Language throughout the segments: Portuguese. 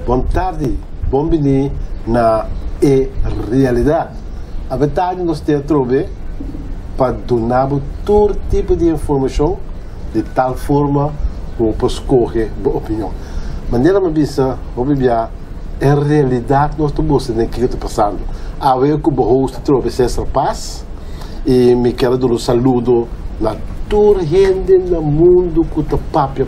Boa tarde, bom dia na realidade. A verdade nós temos para donar todo tipo de informação de tal forma como para escolher a opinião. Maneira uma vista, em realidade nós estamos o que está passando. A ver que o host trouxe César Paz e me quero dar um saludo na toda gente no mundo que está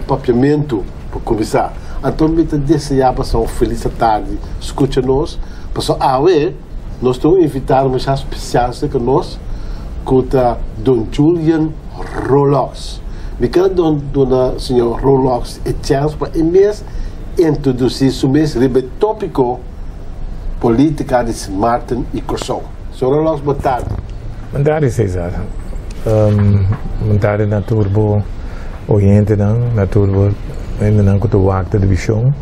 papiamento para conversar. Então, me desejava uma feliz tarde. Escuta nós. Porque a ver, nós estamos invitando uma especial que nós, que é Don Julian Roelofs. Me quero dar ao senhor Roelofs a chance para introduzir o mesmo tópico política de Martin e Corson. Senhor Roelofs, boa tarde. Boa tarde, César. Boa tarde na turbo oriente, na turbo ainda não que estou acta de visão.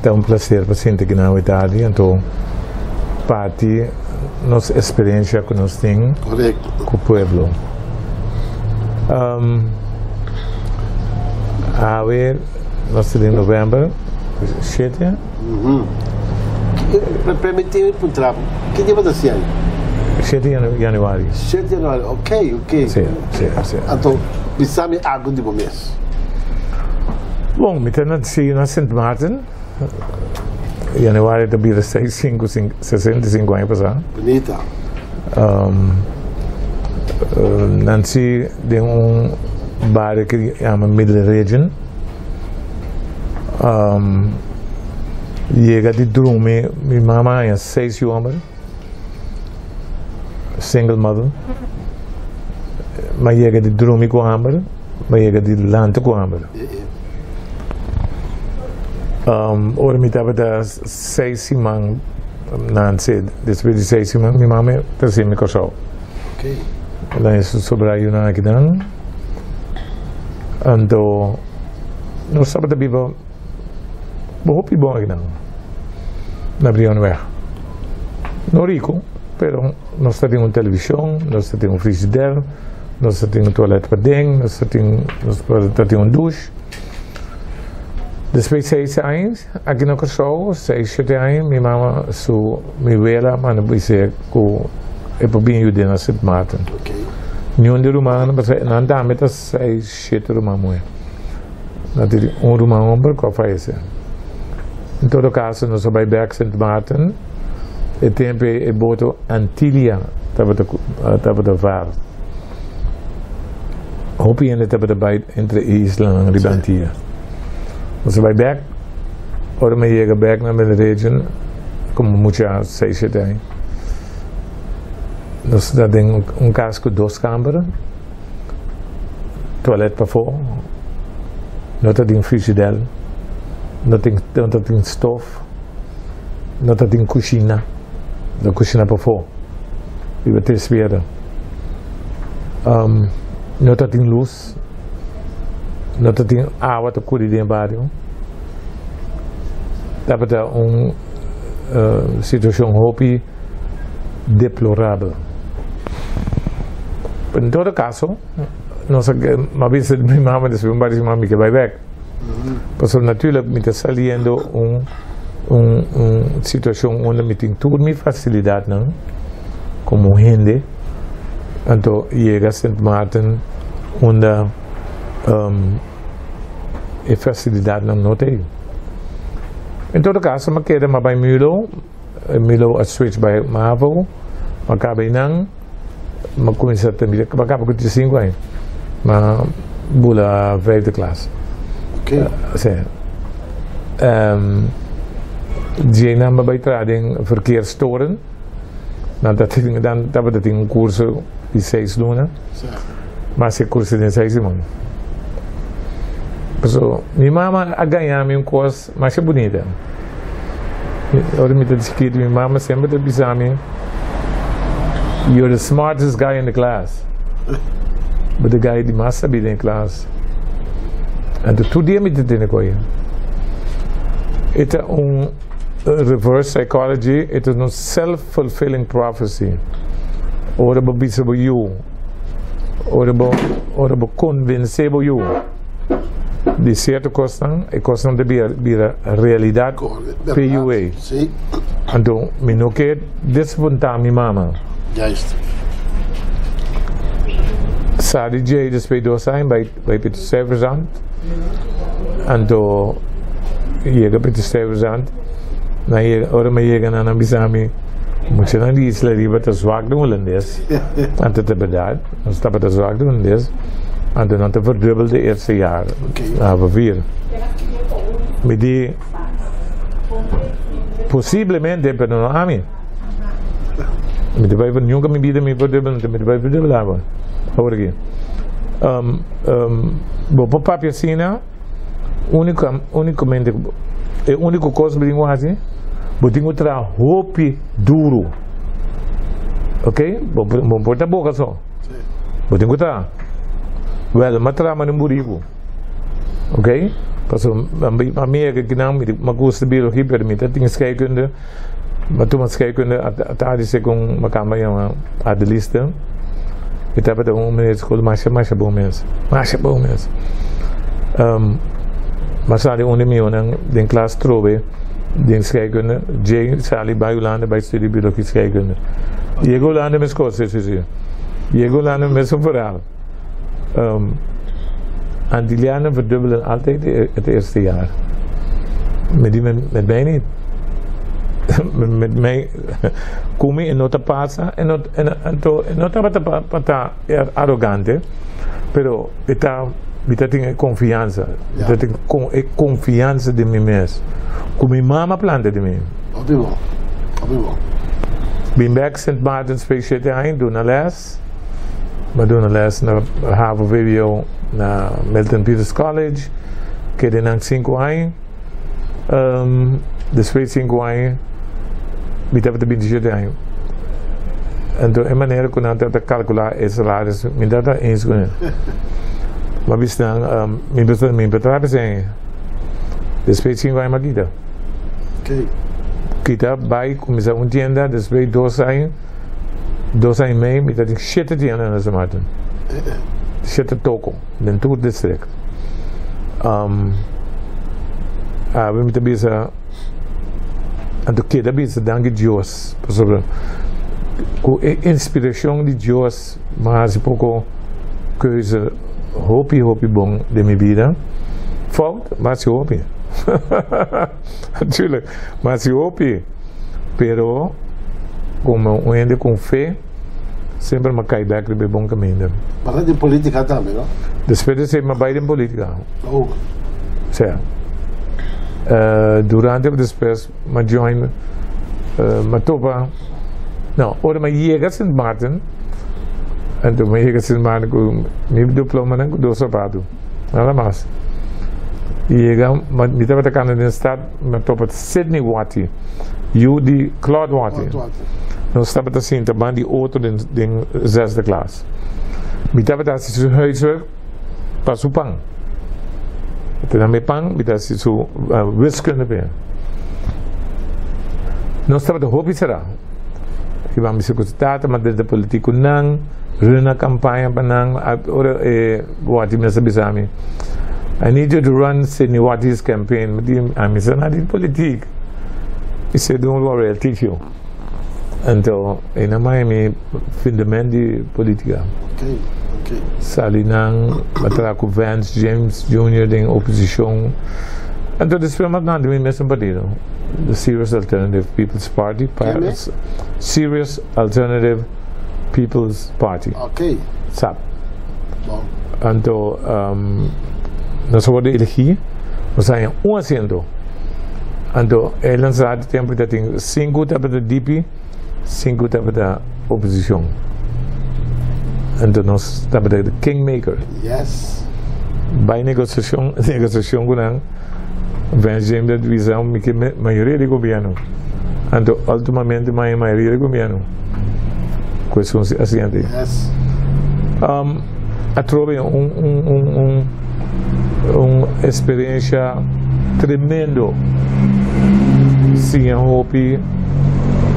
É um prazer para sentir aqui na Itália, então parte nossa experiência que nós temos com o povo. A ver, nós temos em novembro, 7. Permite-me perguntar, que dia vai ser ano? 7 de januário. 7 de januário, ok. Sim. Então, precisamos de algo de mês. Bom, me tenho na St. Martin. Januário também é 65 anos passado. Bonita. Nancy de bar que chama Middle Region. Chega de dormir, minha mamãe é 6 anos. Single mother. Mas chega de dormir com a Amber. Mas chega de lanter com a Amber. Ora me estava a 6 semanas, depois de 6 semanas, minha mãe trazia me casou. Ok. Ela é sobre aí na aqui dan. Então, nós sabemos que viva muito bom aqui dan. Na Brion Weg. Não rico, pero nós temos televisão, nós temos frigideira, nós temos toalete para dentro, nós temos duche. Depois de 6 anos, aqui no Cachorro, 6, 7 anos, minha mãe me vela, mas não disse que eu bem ajudei na St. Martin. Nenhum de romano, mas não dá mais 6, 7 romanos. Não tem romano que faz isso. Em todo caso, nós vamos para St. Martin, e tempo é boto Antilha, estava da VAR. Hoop je estava daarbij entre Island e Antilha. Als wij back, ora me chega back na minha região, como muitas 6, 7 anos. Nós temos casco 2 câmaras, toalete para fora, não tem frigideira, não tem stove, não tem cozinha para fora, e vai ter esfera. Não tem luz. Não tem água para cuidar dentro do bairro. Estava situação hobby deplorável. Em todo caso, nós uma vez minha mãe disse um bairro mãe que vai back. Porque naturalmente me está saliendo situação onde me tem toda minha facilidade não, como gente. Então chega a St. Martin onde e facilidade não tem. Em todo caso, eu quero ir para Milo a switch para Marvel, eu acabei não, eu comecei a ter, eu acabei com 5 anos, mas bula 5ª classe. Ok. Sim. Die naam bij trading verkeerstoren. Dan dat een curso de 6 lunas. Maar esse curso de 6 semanas. So, minha mama a ganhar-me coisa mais bonita. Eu me disse que minha mama sempre disse a mim, you're the smartest guy in the class. But the guy die mais sabia in class. En tudo dia me disse coisa. É reverse psychology, it is no self-fulfilling prophecy. Ora bo bisa bo you. Ora bo convince bo you. de certa questão, é questão de vir a realidade PUA. Sim. Então, eu não quero desmontar minha mama. Juist. Sabe, Jay, depois de 2 anos, vai para o Severzand. Então, chega para o Severzand. Ora, me chega na Bisami. Moet je dan die iets leren wat te zwak doen holandês. En dat is verdade. Nós estava te zwak doen holandês. En dan te verdubbelde eerste jaar. We 4. Maar die possivelmente per non ami. Met de bij van jonge me bieden me verdubbelen, met de bij verdubbelen hebben. Hoor ik. Bo papia sina. Unicamente é a única coisa que eu acho, eu tenho que trazer roupa duro, ok? Vou botar a boca só, eu tenho que trazer, mas trazer no burigo, ok? Porque a minha que não me gosta de biologia, permite, tenho scheikunde, mas tu mas scheikunde, até dizer com uma câmera a de lista, e tá para minuto escola mais bom mesmo. Maar zal je onder mij in klas troeven, in scheikunde, Jay zal je bij Hollande bij studie biologie scheikunde. Je gaat Hollande met schoolse zie. Je gaat Hollande met zo'n verhaal. Antillianen verdubbelen altijd het eerste jaar. Met mij niet. Met mij kom je in nota passa en nota pata arrogante, pero está eu tenho confiança, eu tenho confiança de mim mesmo, como minha mama planta de mim. Óbvio. Bem back St. Martin's Space Station, doe na les, maar doe na les na Haven VWO na Milton Peters College, que é de 5 anos, depois 5 anos, me teve de 27 anos. Então, é maneira que eu tenho que calcular esse salário, me dá 1 segundo. Maar we staan, mijn bedrijven zijn, después 5 años más quita. Quita, bij, comienza una tienda, después 2 años, 2 años y medio, me tengo 7 tiendas en ese marten. 7 toko, en todo el distrito. We moeten bezig, en toen queda bezig, dank Dios, por sobre, con inspiración de Dios, mas un poco keuze. Hopi bom de minha vida. Fout, mas se hopi. Natuurlijk, mas se hopi. Pero, como um ende com fé, sempre me cai back de bom caminho. Mas de política também, não? Depois de ser uma baile em política. Oh. Certo. Durante o depois, me join, me topa. Não, ora me chega a St. Martin. Então, eu cheguei a St. Martin com meu diploma e 2 sapatos. Nada mais. E eu estava tocando no estado, eu estava Sydney Watty. Eu de Claude Watty. Nós estávamos assim, também de outro de 6e classe. Eu estava assim, huiswerk, para o pão. Então, na minha pão, eu estava assim, wiskunde bem. Nós estávamos de hobby será. Eu vamos se consultar, mas desde a política não. Run campaign panang ora what you bisami. I need you to run Sydney Watty's campaign. I'm not in politics. He said, don't worry, I'll teach you. Então, in Miami, fundamento de política. Okay. Salinang, matraco Vance James Jr. em oposição. Então, depois mas não de mesmo partido. The Serious Alternative People's Party. Serious Alternative People's Party. Ok. Sabe? Bom. Então, nós vamos eleger, nós temos 1 assento. Então, ele lançou de tempo que tem 5 para a DP, 5 para a oposição. Então, nós estamos de Kingmaker. Yes. By negociação com a Vence da divisão, a maioria do governo. Então, ultimamente, a maioria do governo. Questão assim. Yes. Trove uma experiência tremenda. Sim, a Hopi,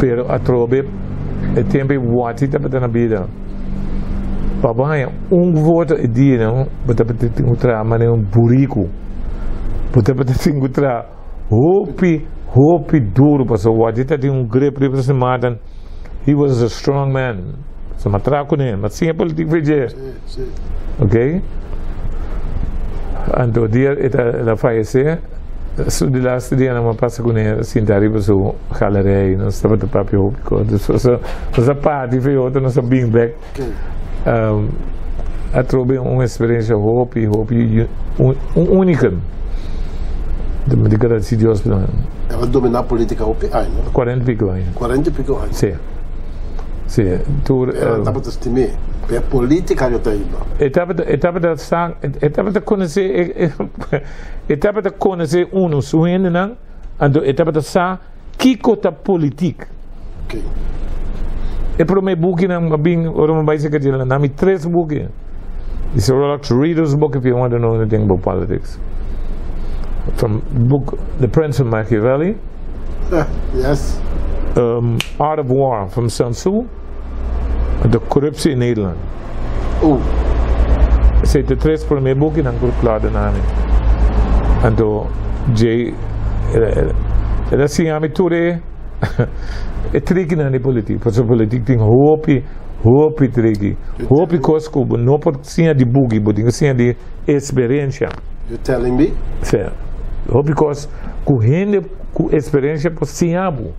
pero a trove é tempo Watty está na vida. Papai, woord die nou, betekent tingutra mana buriku. Betekent tingutra hopi duro pas wat dit tingu grip representation. He was a strong man. So matraco ne, mas sim politiek veje. Okay? Anto dia ela falece. So de laatste dia na passa com ele sentari para so galerij, não estava de papel hopi. Dus a party foi outra, não sabia bem back. Eu trouxe uma experiência hopi única. De cada sítio hospital. Ela dominar a política hopi, não? 40 pico anos. 40 pico anos. Sim. Sim. Ela estava a estimar. A política eu tenho. Etapa de conhecer uns suene não, ando etapa de sa kiko ta politik. Okay. E pro me book não bem ora me vai ser que ela nami 3 book. It's a relax readers book if you want to know anything about politics. From book The Prince of Machiavelli. Yes. Art of War from Sun Tzu. De corruptie in Nederland. Sei de 3 primeiro boek en dan klaar de naam. En toen Jay, dat zie je aan toere. Het trekt naar de politiek. Want de politiek ding hopi trekt. Hopi kosko, maar no pot zien die boekie, maar die zien die experiência. You telling me? Sim. Hopi kos, correndo com experiência por sinabo.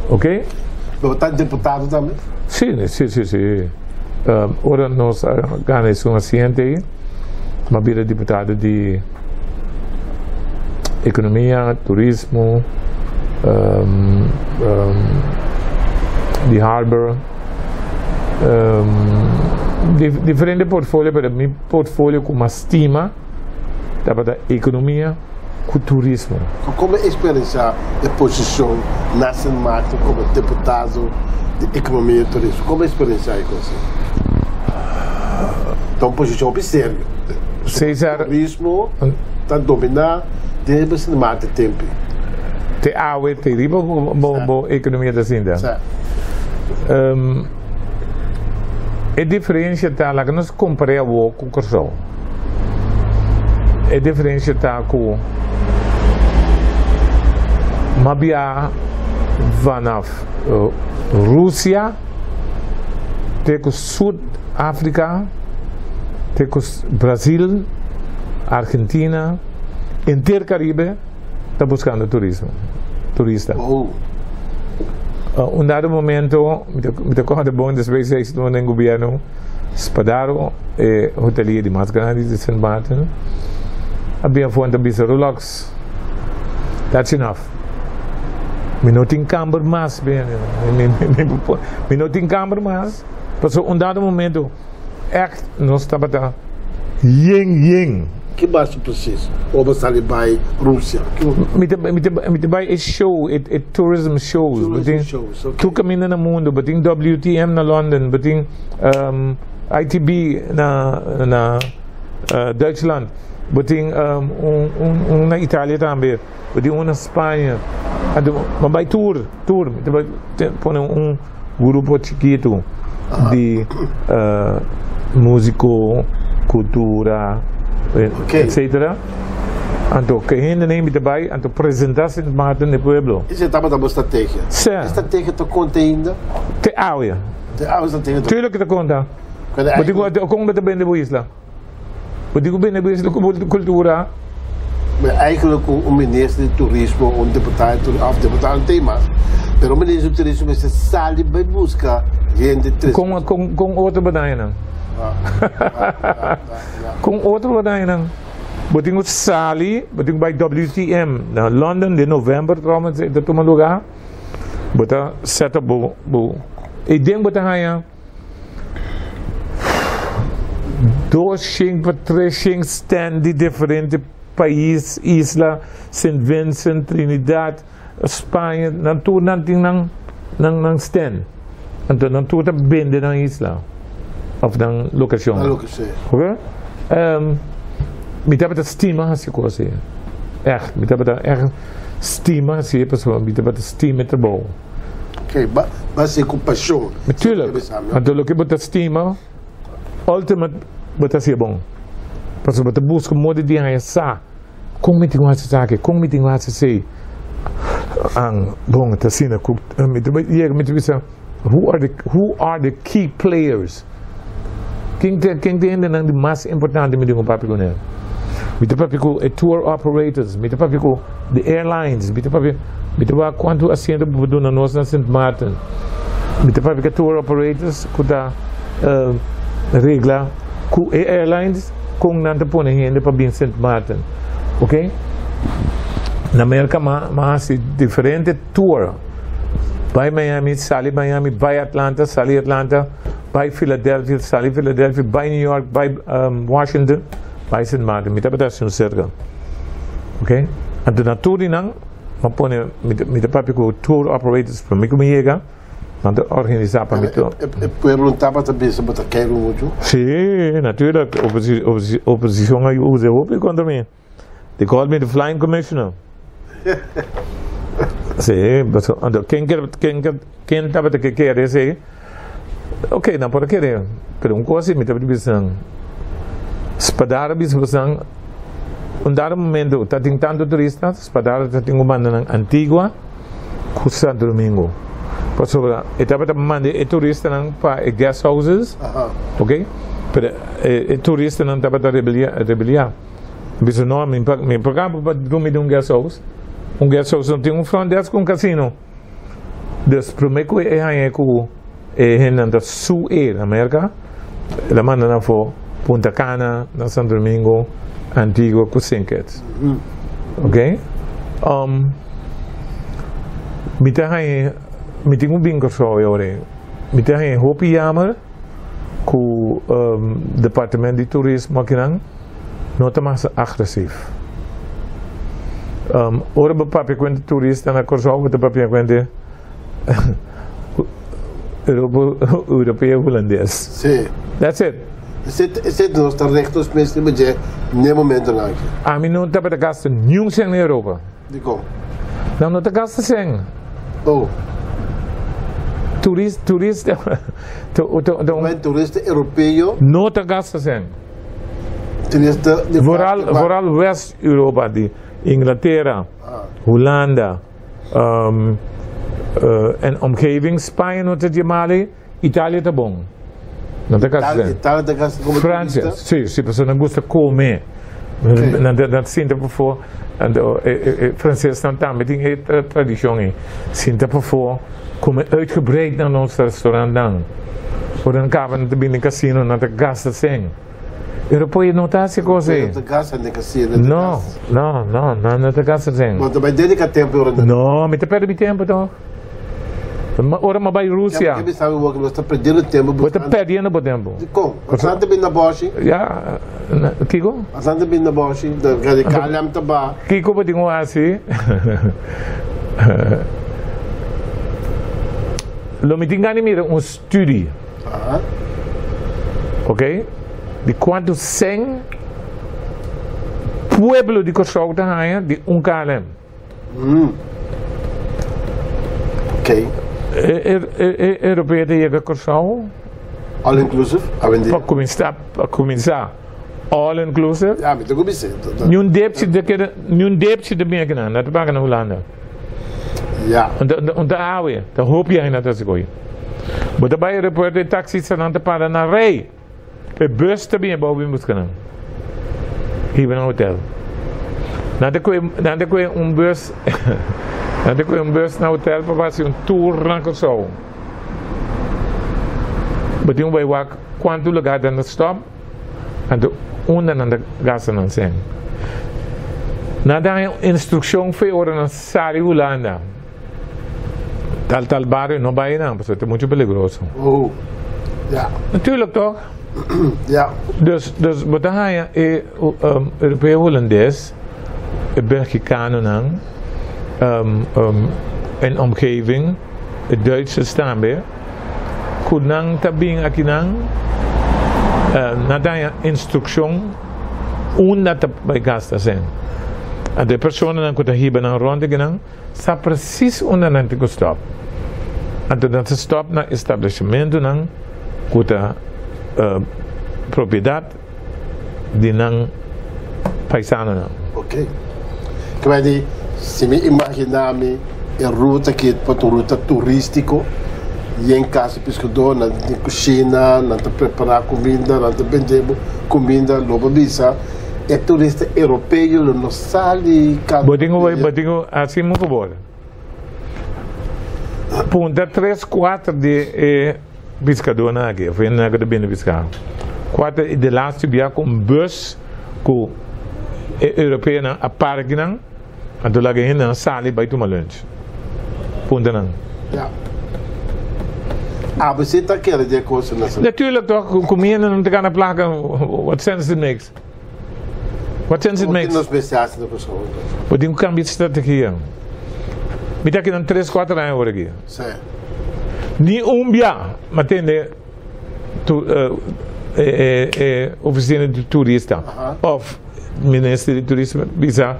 Ok? Mas está deputado também? Sim. Ora nós ganhamos um assistente aí, uma vida deputada de economia, turismo, de harbor, diferente portfólio, para mim portfólio com uma estima da economia com turismo. Como é a experiência de posição nacional como deputado de economia e turismo? Como é a experiência aí com você? Então, posição séria. César, turismo está dominar desde o mais tempo. Te awe te riba bo economia da Sinda. A diferença está lá que nós comparamos com o Corsol. A diferença está com Mabia vanaf Rússia, até com Sul-África, até com Brasil, Argentina, inteiro Caribe, está buscando turismo, turista. Dado momento, me corre de bom, desde que estou no governo, Spadaro, hotelier de mais grande de Sint Maarten, havia fonte de relax. That's enough. Me não tem câmera mais, bem, me não tem câmera mais. Passou dado momento, echt, nós estamos a yeng. Que mais precisa? Ou você ali vai Rússia? Me vai show, tourism shows. Tu caminha no mundo, beting WTM na London, beting ITB na Duitsland, beting na Itália também, beting na Espanha. Mas vai tour, põe grupo chiquito de músico, cultura, etc. Então, que ainda nem me vai, então apresentar-se no pueblo. Isso estava da boa estratégia. Sim. A estratégia te conta ainda? Te áuia. Estratégia. Tuurlijk te conta. Mas digo, como te bem de isla? Mas digo bem de isla com cultura. Maar eigenlijk een minister de toerisme, een deputado tem mais. Pero o ministro do turismo se sai bij busca gente com outro badainan. Com outro badainan. Boting o sali, boting bij WTM na London de novembro, trouwens dat toen lugar. Bota set up bo. Ik denk bota haya. 2 para 3 stand de diferente país, isla, St. Vincent, Trinidad, Espanha, nantu nang stand. Anto nantu ta bende na isla. Of nang locatie. Oké? Met dat stima als je koos hier. Echt, met dat echt stima als je persoon, met dat stima met de bouw. Oké, maar is com paixão. Natuurlijk. Want dan loop je met dat stima, ultimate bota ser bom. Para bota busca modo de essa com meeting was zaken, com meeting was say ang bom ta sina ku who are the key players? Quem tem ainda de mais importante me digo papi com ele. Me te papi com tour operators, me te papi com the airlines, me te papi quanto assento budu na nós na St. Martin. Me te papi com tour operators ku da regla ku airlines com nanta pone ainda para bem St. Martin. Ok? Na América mas diferente tour. Vai Miami, sali Miami, vai Atlanta, sali Atlanta, vai Philadelphia, sali Philadelphia, vai New York, vai Washington, vai St. Martin. Mita betas yung cerca. Ok? Anto na tour nang mapone mita papi ko tour operators para miko miega. Manto organizar para mito. Pueblo tapa também se botar quero muito. Sí, natuurlijk. Opposition ay uze hopi contra mim. They called me the flying commissioner. Sí, pero quem estava a querer dizer, ok, não pode querer, pero coisa me estava dizendo, espadar bisbosang, dado momento, tá tem tanto turista, espadar tá tem uma na Antigua, com Santo Domingo, por isso estava a mandar turista não para guest houses, ok, pero turista não estava a rebeliar, biso não me programa para dormir num guest house. Guest house não tem front desk com casino. Dus primeiro é da Sul Air, América. Ela manda na Punta Cana, na Santo Domingo, Antigua, com Sinket. Ok? Me tem bingo só agora. Me tem hopi jammer com departamento de turismo aqui não está mais agressivo. Ora papi quando turista na Kosovo, o papi quando europeu holandês. Sim. That's it. Esse nós está retos mesmo de nem momento lá. A mim não está para gastar nenhum cent na Europa. De como? Não está gasta cent. Oh. Turista. Mas turista europeu. Não está gasta cent. Turista de vooral West-Europa die. Inglaterra, Hollanda en omgeving, Spanje não tem Mali, Itália tá bom. Não tem caso. Itália tem caso como França, sim, se você não gosta comer, não sinta por fora, francês não tá, mas tem tradição aí. Sinta por fora, comer uitgebreid naar ons restaurant dan. Voor een kamer te binnen casino naar de gasten zijn. Europeu não está assim coisa. Não, não está assim. Mas também dedica tempo agora. Não, me te perde tempo então. Ora mas vai Rússia. Porque sabe o que você está perdendo tempo. Você está perdendo tempo. Como? Asante bem na Bosch. Já, Kiko? Asante bem na Bosch. Da Galicalham taba. Kiko pode dizer assim. Lo me tingani mira studie. Ok? De quanto 100 pueblo de Kosovo te de KLM. Ok. Europeu de Kosovo. All inclusive? Para começar, all inclusive. Ja, met de commissie. Nieuw deepje de meer gedaan, dat bakken naar Hollanda. Ja. En de oude, daar hoop je dat dat is goed. Maar daarbij report de taxis zijn aan te paden naar rij. De bus te binnen boven moet gaan. Hier in een hotel. Dan de kwam een bus. Dan de kwam een bus naar hotel voor was een tour naar Kosovo. Maar toen wij waren quanto lugar dan de stop. En de onder aan de gasten aan zijn. Na instructie voor ora naar Sari Hollanda. Tal barrio no va a ir, pues es muy peligroso. Oh, ja. Natuurlijk toch? Ja. Dus wat dan ga je Europese Hollandees, Belgicanen en omgeving, het Duitse staan bij, kunang tabing akinang, nadaya instructie, dat bij gasten zijn. En de personen dan kunnen hier bijna rondgaan, sta precies onder aan te stop. En toen ze stop naar establishmento dan, kunnen propriedade de não paisano. Ok. Quindi, se me imaginami a ruta que é uma ruta turística, e em casa pescador, na cozinha, na preparar comida, na vender comida, logo bisa, é turista europeu, não sai cada. Botinho, assim muito bom. Punta 3, 4 de pescador na aqui, foi na de bem pescar. 4 de laatste dia com bus com europeu na a parque não, a do lado aí na sala vai tomar lunch. Punta não. Ah, você está querendo dizer coisa nessa? Natuurlijk toch, comida não te gaan naar plakken. What sense it makes? What sense it makes? Não especiais na pessoa. Botinho cambia de estratégia. Me dá aqui 3, 4 anos aqui. Sim. Ni dia, mas tem oficina de turista, of Ministério de Turismo, bisa,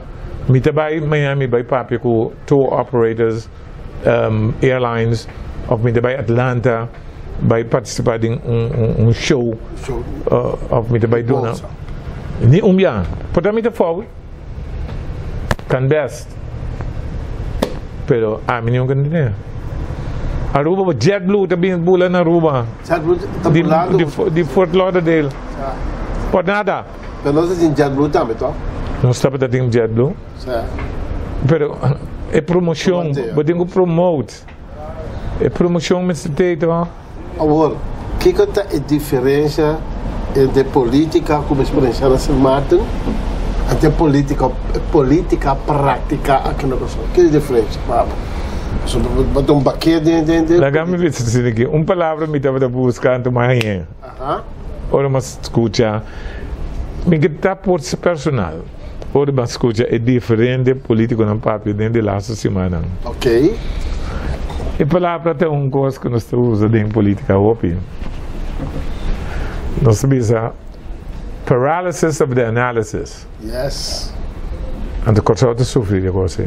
me trabalha em Miami, vai papi com tour operators, airlines, of me trabalha em Atlanta, vai participar em show, of me trabalha dona. Ni dia, portanto me forward, can best, pero a mim não can dinheiro. Aruba, JetBlue também bulan na Aruba. JetBlue está bulando. De Fort Lauderdale. Por nada. Mas nós temos JetBlue também, tá? Nós estamos tendo JetBlue. Pero é promoção, podemos promote. É promoção mas tem, tá? Agora, que é a diferença entre política como experiência na São Martin e política prática aqui na Costa? Que é a diferença, Pablo? Um baquete de... Lagame visto aqui, palavra me estava buscando mais. Ora mas escuta, me que tá por personal. Ora mas escuta é diferente político no papel dentro da semana. Ok. E palavra tem coisa que nós usamos em política hoje. Nós sabemos paralysis of the analysis. Yes. En de korte te sofrer de coisa.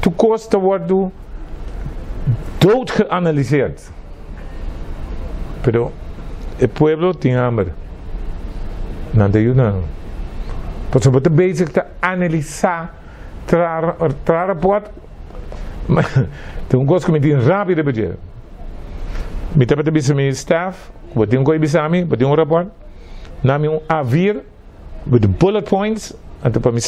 Tu kosten wordt dood geanalyseerd. Pero el pueblo tiene hambre. Não tem nada. Por isso, você bezig te analisar, tra rapport. Tem coisa que me diz rápido budget. Me tem para meu staff, você tem coisa bisa mim, você tem rapport. Nami A4 with bullet points, até para mim.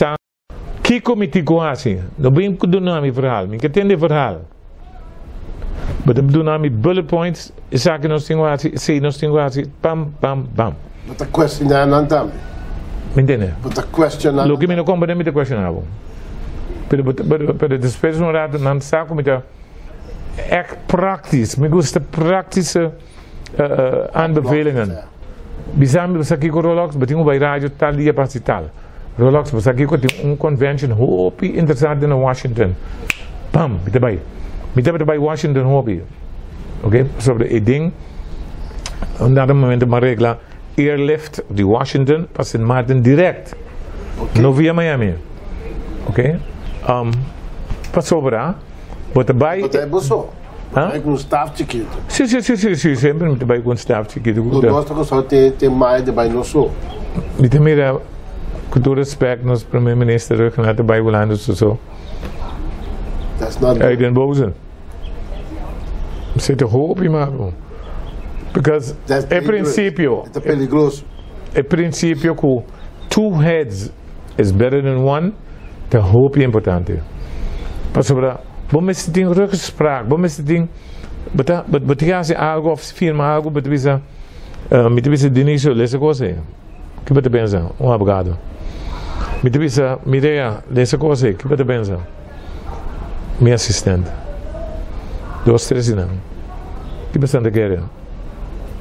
Kiko met die coatie, dan ben ik doen naar mijn verhaal. Ik ken het verhaal. Maar dan doen naar mijn bullet points, zaken nog situatie, pam, pam, pam. Wat een question aan dan dan? Mentende? Wat een question aan? Lo que me no compra met de questionable. Pero después no rato dan saco met de echt praktisch. Me gusta praktische aanbevelingen. Bizarre, we zeggen Rolex, betingo bij radio tal dia para tal. Rolex, we zeggen tem convention hopi interessante in Washington. Pam, met erbij. Met erbij Washington hopi. Oké, sobre het ding. En dat moment maar regla airlift die Washington pas in Martin direct. No via Miami. Oké. Pas over daar. Wat erbij. Wat é bozo? Vai com staff chiquito. Sim, sempre me vai com staff chiquito. Não gosta que só tem mais de vai no sul. Me tem mira com todo respeito nos primeiro-ministro Renato Baibulando so. That's not. Hij den bozen. Zit te hoop maar. Because é princípio. É perigoso. É princípio que two heads is better than one. Te hoop é importante. Pas sobre vamos ter rugspraak, vamos ter betekent algo of firma algo betekent mitebisa Dionisio lesa coisa que você pensa advogado mitebisa Mireia lesa coisa que você pensa meu assistente 2, 3 anos que você anda querendo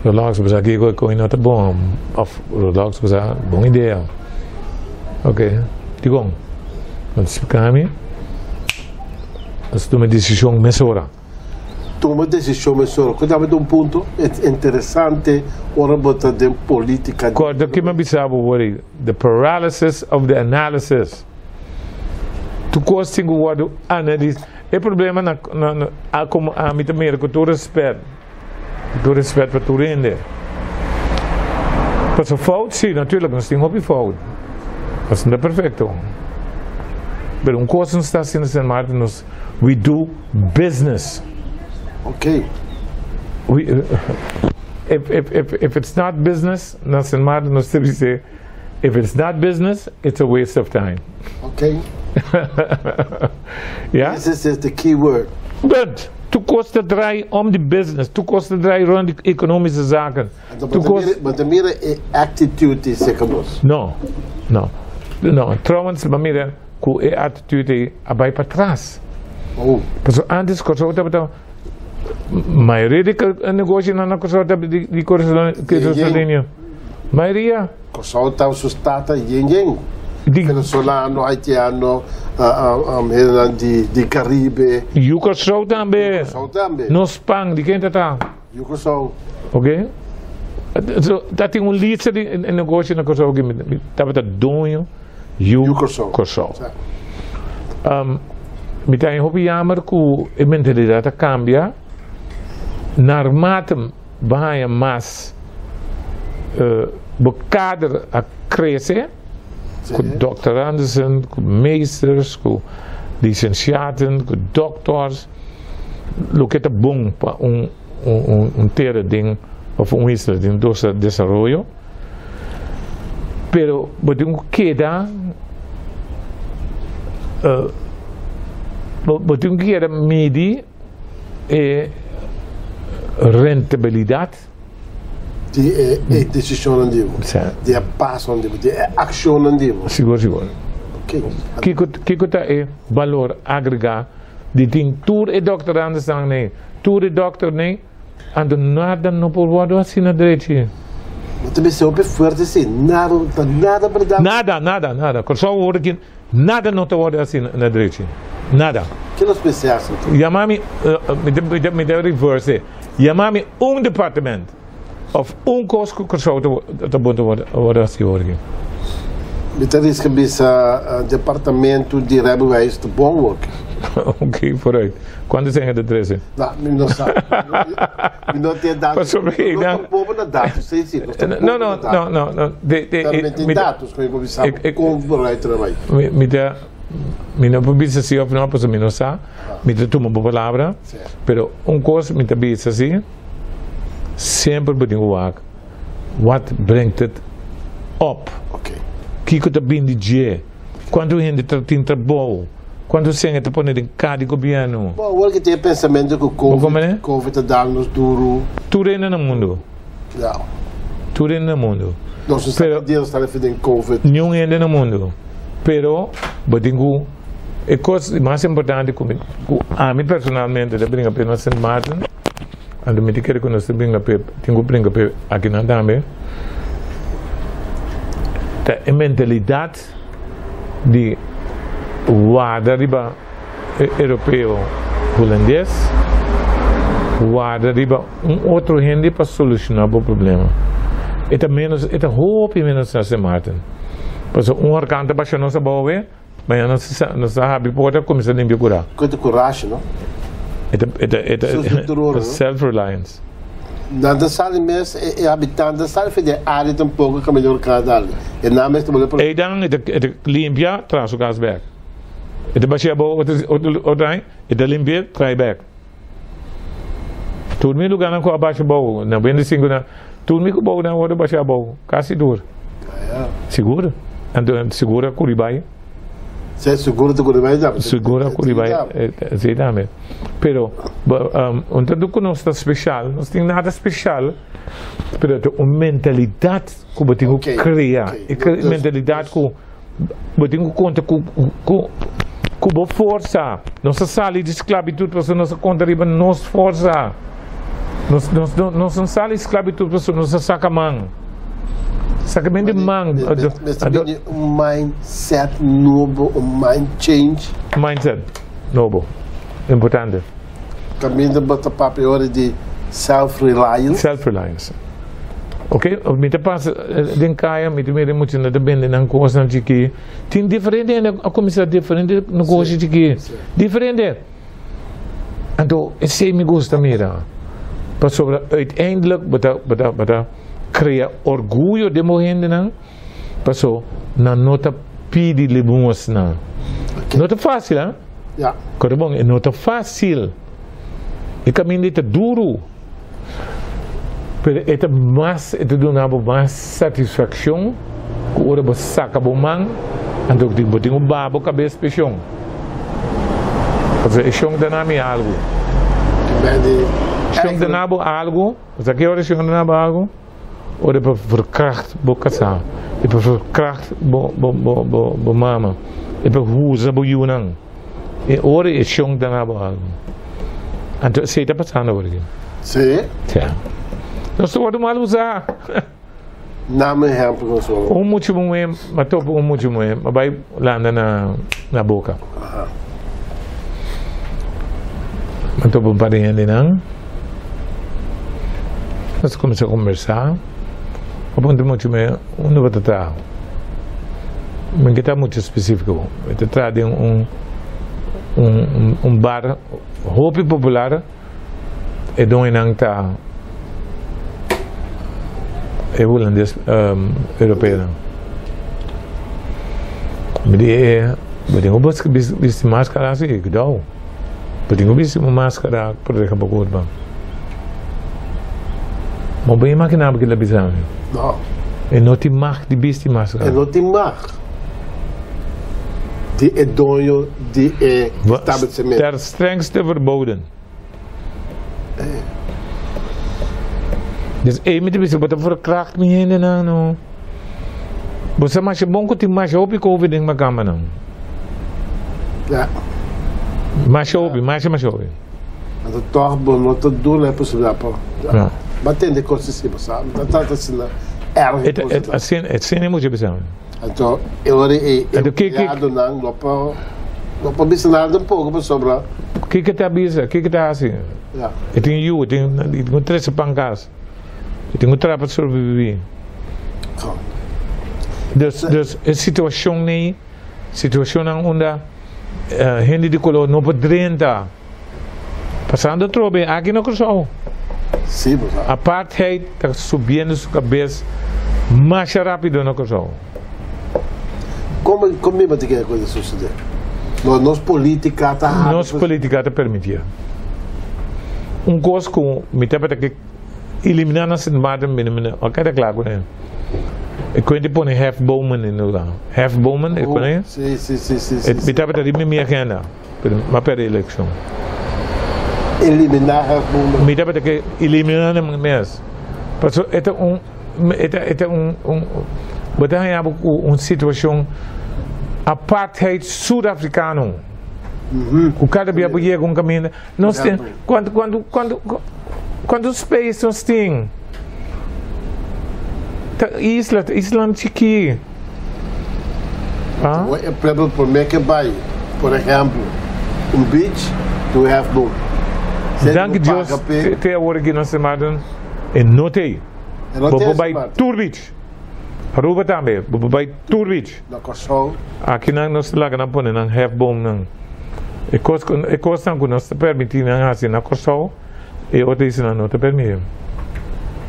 Rolex você aqui com nota bom of Rolex você boa ideia ok digo vamos explicar a mim toma decisão mesura. Toma decisão mesura. Cuidado de ponto interessante ora botar de política. Corda que me bisabo worry the paralysis of the analysis. Tu costing o word analysis. É problema na como a mim também com todo respeito. Todo respeito para tu rende. Pas een fout, zie natuurlijk, dan sting op je fout. Dat is niet perfect hoor. Maar een kosten staat in de St. Martinus, we do business. Oké. If it's not business, dan St. Martinus we say, if it's not business, it's a waste of time. Oké. Ja? This is the key word. But, toekomstig draai om die business, toekomstig draai rond die economische zaken. Maar de meer attitude is zeker los. No. Trouwens, maar meer hoe attitude abai patras. Oh. Dus antes koso dat maar rede negocie na koso dat die correspondentie. Maria. Koso dat zo staat yen. Die Venezuelano, Haitiano, die Caribe. Yuko zo tambe. No spang, die kent het al. Yuko zo. Oké? Dat is een liedje in negotie na koso dat we dat doen. Yuko zo. Met een hoop jammer dat de mentaliteit cambia. Naarmate we mas bekader a cresce. Com doctorandos, com meesters, com licenciados, com dokters. Lo que é bom para ter ding of isla de desenvolvimento. Pero bodingo queda medir rentabilidade. Die decissionen die die passen die actionen die. Seguro. Kiko ta valor agregar de ting tour e doctorando sang nee, tour e doctor nee, ando nada no por wado assim na direita. Maar tenminste op forte sim, nada para dar. Nada. Corso hoor ik nada no te wado assim na direita. Nada. Que nos especiais? Yamami me de reverse. Yamami departamento. Of onkosten dat moet worden afgehoord. Met dat is gebied departamento de rijbewijs te bouwen. Oké, vooruit. Quando zijn het adressen? Nou, não sabe. Não tem dados. Não povo na dados, sim, sim. Não. Tem dados que eu vou saber como vai trabalhar. Me não precisa ser of não, porque me não sabe. Me toma boa palavra. Pero onkosten me também assim. Sempre bedingo wat brengt het op? Kiko te bindi je. Quando gente tem trabalho, quando você te põe em cada governo. Bom, o que tem pensamento que o Covid dá nos duro. Tudo no mundo. Não. Tudo no mundo. Nós estamos falando em Covid. Nenhum ainda no mundo. Pero bedingo a coisa mais importante que a mim personalmente de brincar para St. Martin. Ando me quero que nós tenho brinca aqui na Dame. A mentalidade de guarda riba europeu holandês, guarda riba outro gente para solucionar o problema. É hoop menos na St. Martin. Porque orkante baixa nossa boa, mas não sabe pode começar a limpar curar. Quanto coragem, não? Self-reliance. Na sala mesmo, é habitante da sala, fez a área um pouco que melhor cada ali. E na mesma também. E dan limpia, traz o gas back. E baixia a boa, e limpia, traz back. Tudo me lugar não com a baixa boa, não vem de 5 na. Tudo me com boa não hora baixia a boa, quase duro. Segura? Então segura Curibai. Se seguro de Curibai já. Segura Curibai, exatamente. Pero tanto que nós está especial, nós tem nada especial, pero uma mentalidade que eu tenho que criar, mentalidade que eu tenho que contar com boa força. Nossa sala de esclavitud, para nossa conta riba nossa força. Nossa sala de esclavitud, para nossa saca-mão. Saca-mão de mão. Mindset novo, mind change. Mindset novo, importante. Caminho de botar papel de self-reliance. Self-reliance. Ok? Me te passa, den kaya, me te mere muito na depende na coisa de que tem diferente, a comissão diferente no coisa de que diferente. Então, esse me gosta mira. Para sobre uiteindelijk, bata crea orgulho de morrer não, passou na nota pede libumos não. Nota fácil, hein? Ja. Corre bom, é nota fácil. E caminho é duro. Mas é mais, dá mais satisfação que o outro saca bom man, então tem um babo cabeça peixão. Porque é chão de nome algo. Chão de nabo algo, mas aqui hora chão de nabo algo, ou depois verkracht boca sa, depois verkracht bo mama, depois usa bo yunang. E hora é chão de nabo algo. Então se está passando agora. Sim. Tá. Nós estamos mal usar. Não me exemplo com sua. Muito bom, mas top muito bom, mas vai lá na boca. Mas top um parinha ali não. Nós começamos a conversar. O ponto muito bem, onde vai tratar? Mas que está muito específico. Vai tratar de bar, roupa popular, e de não está holandês, europeu. Mas eu tenho visto máscara assim, que dá. Eu tenho visto uma máscara por exemplo por corpo. Mas bem imaginável que ele bisa. Não. E não te mag de visto máscara. E não te mag. Die é dono de estabelecimento. Ter strengste verboden. Dus met de mensen wat verkracht me heen en no. Você mais bom que tem mais hobby que ouve dentro da cama não. Ja. Mais hobby. Maar dat toch não te doen é possível para. Maar tem de coisas assim, sabe? Dat tá assim lá. Assim é muito bem. Então, eu criado não, não para ensinar um pouco para sobrar. O que tá bisa? Que tá assim? Ja. Eu tenho três pancas. Eu tenho trap para sobreviver. Dus a situação nem, situação onde gente de color não pode renta. Passando trobe aqui no Curaçao. Sim, mas apartheid está subindo sua cabeça mais rápido no Curaçao. Como é que a coisa suceder? Nós política está nós política está permitir. Coisa com me tem para que eliminar na cidade menina, ok, é claro, né? Eu conheço põe half bowman no lá, half bowman, eu conheço. Sim. Me tem para ter minha agenda, mas para a eleição. Eliminar half bowman. Me tem para que eliminar na mês. Porque é uma situação apartheid sul-africano. O cara via boia com caminho. Nós tem quando os países nós tem isla chiqui. É problema por mim que vai, por exemplo, beach to have boat. Dank Deus te agora que nós chamamos e não tem. Vai tour beach. Aruba também, vai tour beach. Na Curaçao. Aqui nós lá que não põe não have bomb não. E coisa que nós permitimos assim na Curaçao e outra isso não te permite.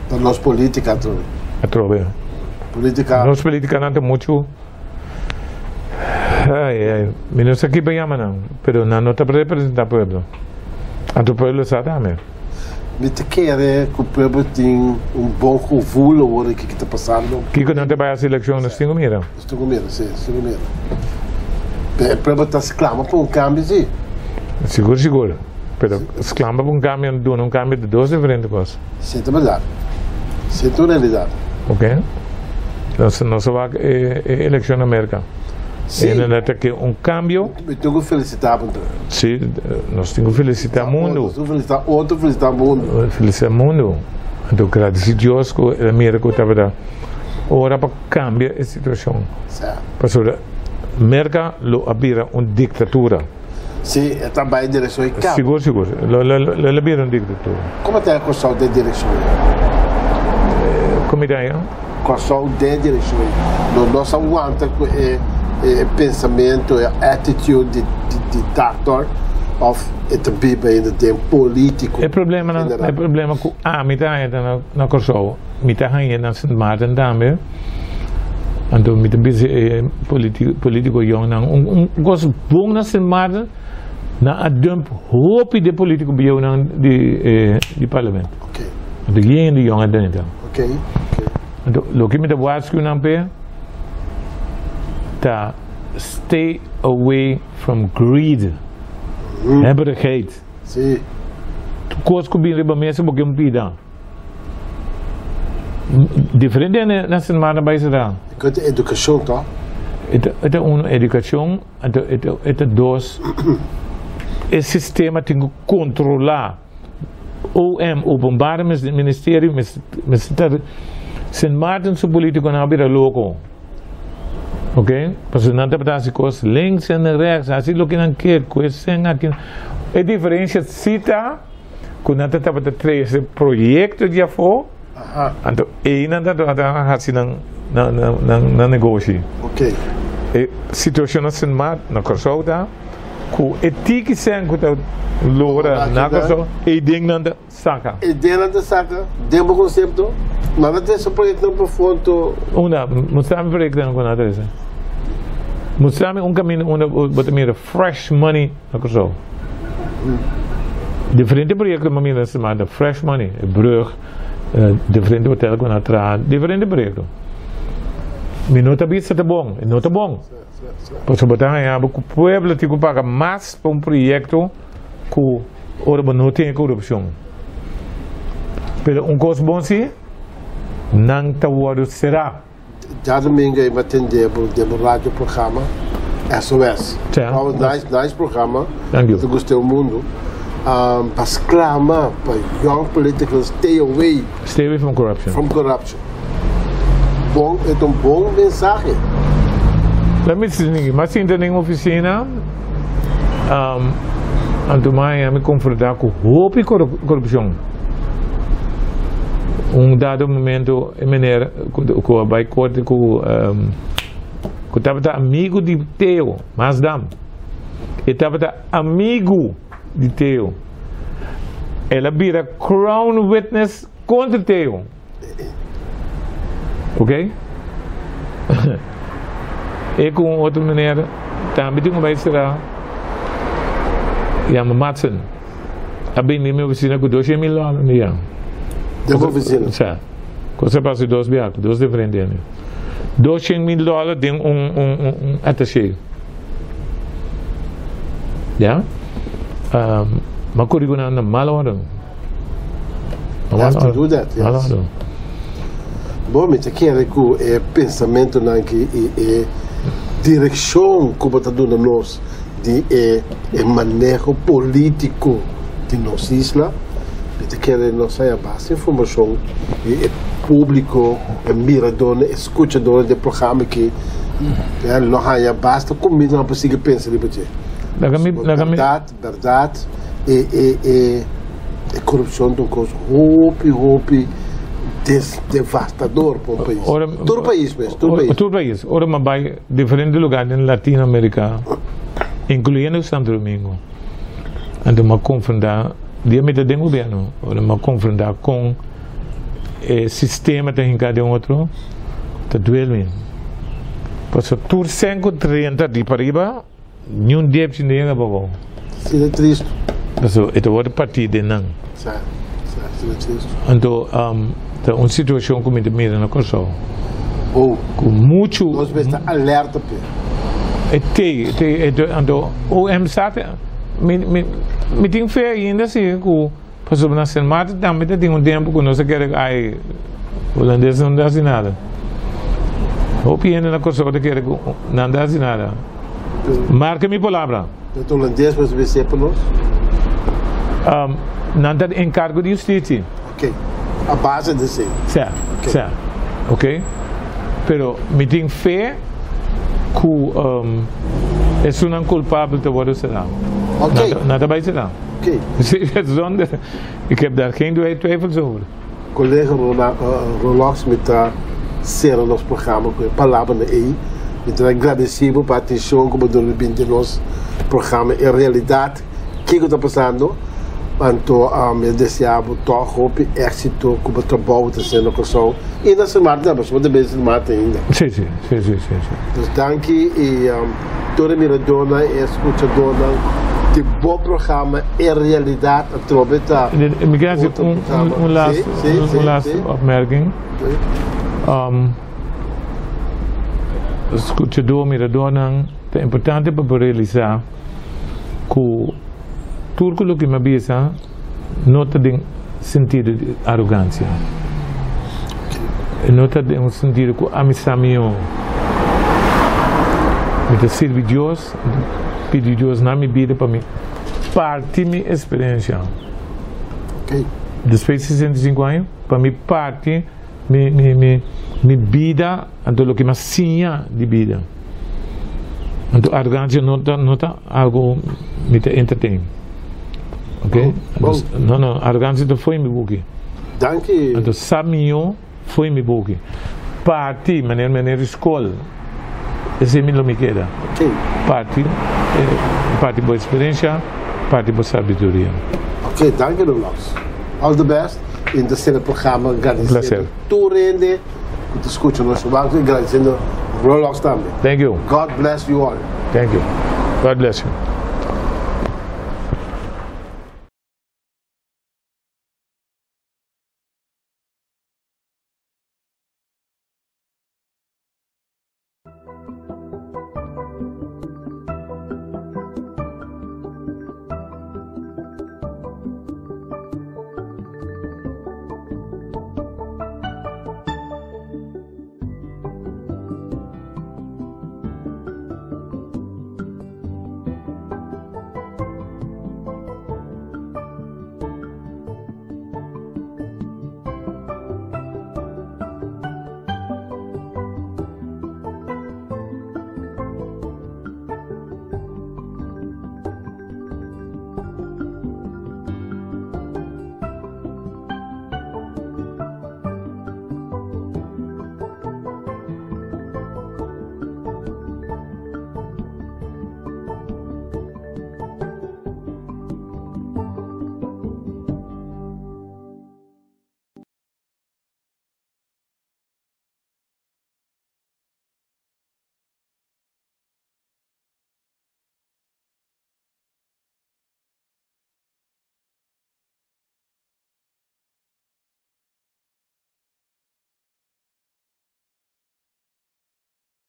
Então nós política trove. Nós política não tem muito. Menos aqui bem não, pero não te representa o povo. A povo sabe também. Me te quer que o povo tem bom convulso o que está passando. Que não te vai a eleição nós temos medo. Sim. O povo está se clama por cambio, sim. Seguro. Pero se clama por cambio de duas diferentes coisas. Sim, é verdade. Sim, é realidade. Ok? Nós vai a eleição na América. Sim. E ainda tem cambio. Eu tenho que felicitar. Sim, nós temos que felicitar o mundo. Felicitar o mundo. Felicitar o mundo. Então, agradecer a Deus que a América está para ora para cambiar a situação. Certo. Porque a América abrirá uma ditadura. Sim, está bem em direção a cabo. Seguro. Ela abrirá uma ditadura. Como é a Curaçao de direção? Como é? Curaçao de direção. Nós aguantamos pensamento, attitude de dictator, Of het bij in de politico. Het probleem is dat na Kosovo, met de handen naar Sint Maarten daarmee. En toen met de politico jongen, was bang naar Sint Maarten, na een dump hoop je de politico bij jou naar die parlement. Oké. De jongen dan niet. Oké. En toen loop je met de waarschuwing aan bij, dat stay away from greed. Hebberigheid. Zie. Koos kubin bij mensen ook een pida. Diferente na Sint Maarten bij ze daar. Je kunt de educatie toch? Het is een educatie, het is dus het systeem dat je controleert. OM, Openbare Ministerie, Sint Maarten is politico naar bij de loco. Oké? Pas na de betaling kost links en rechts. Als je loopt in een keer, kun je zeggen, het differentiële cita, kun je dat het twee projecten die voor. En de ene dat gaat ze naar negotie. Oké. Situatie als Sint Maarten, naar Kosovo daar, kun ethiek zijn, kun je loren naar Kosovo, ik denk aan de zaken. Ik denk aan de zaken, denk aan concept toch? Maar dat is een project op een foto. Moet je een project dan kunnen adressen? Moet je een camino wat meer fresh money naar Kosovo. Differente projecten maar meer dan de fresh money, brug, differente hotel kunnen traan, differente projecten. Minota bisa te bom, nota bom. Por isso botar aí o pueblo tipo paga mais para projeto que ora não tem corrupção. Pero coisa bom sim, não tá o será. Já domingo eu atendei o radioprogramma SOS. Nice programa. Eu gostei do mundo. Pas clama para young politicals stay away from corruption. Bom, é um bom mensagem. Let me see, mas sim tem uma oficina, antumai me confrontar com roupa e corrupção. Dado momento, maneira com a baicote com estava amigo de Teo, mas dam, estava amigo de Teo. Ela vira crown witness contra Teo. Ok? E com outra maneira, também tem uma oficina, chama Matson. A bem minha oficina com $200 mil no dia. De oficina? Sim. Coisa para ser dois biacos, dois diferentes. $200 mil tem attaché. Ja? Maar kon ik gewoon aan de mal worden. Have to do that, yes. Bom, mas quero que o pensamento não que direção como está dando nós de manejo político de nossa isla. Mas quero nós sair bastante informação e público, mirador, escutador de programa que não há basta comida não precisa pensar de você. Verdade e corrupção de uma coisa roupa devastador para o país. Todo o país mesmo. Todo o país. Ora, mas vai diferentes lugares em Latinoamérica, incluindo Santo Domingo. Então, me confrontar, diante do governo, ora, me confrontar com o sistema que tem cada outro, está doendo. Porque tudo 130 de para riba, nenhum dia se nega para o Sim, é triste. Então, é outra partida, não. Sim, é triste. Então, uma situação como de mira na Kosovo. Com muito. Nós vamos estar alerta então o MSAT me tem fé ainda assim com passou na semana também tem tempo que nós queremos aí holandês não dá assim nada. O piano na Kosovo quer não dá assim nada. Marca minha palavra. O holandês vai ser para nós? Não dá encargo de justiça. Ok. A base de si. Certo, certo. Ok? Pero me tem fé que é um culpável de worden será. Ok. Nada vai será. Ok. Zonder, ik heb daar geen twijfels over. Collega Rolox met ser o nosso programa com a palavra na EI. Então, agradecido pela atenção que você tem no nosso programa. Em realidade, que está passando, então eu desejo todo o êxito que o trabalho está sendo com e na semana, mas você também se mata ainda. Sim. Então, danke e toda a minha dona e escutadora de bom programa é realidade a troveta. Miguel, laatste opmerking. Escutador Miradona, é importante para realizar que tudo que me avisa não tem sentido de arrogância. Não tem um sentido que a missa minha me serve Deus, pedir Deus na minha vida para mim. Parte minha experiência. Depois de 65 anos, para mim parte minha vida, então o que me sinha de vida. Então a arrogância não está algo me entretém. Ok? Não, a arrogância não foi me buque. Danke. Então saminho foi me buque. Parte, maneira escola. Esse é o que queda. Parte boa experiência, parte boa sabedoria. Ok, danke Roelox. All the best in the programa. Agradecendo tu rende, que te escuta no nosso banco e agradecendo Roelox também. Thank you. God bless you all. Thank you. God bless you.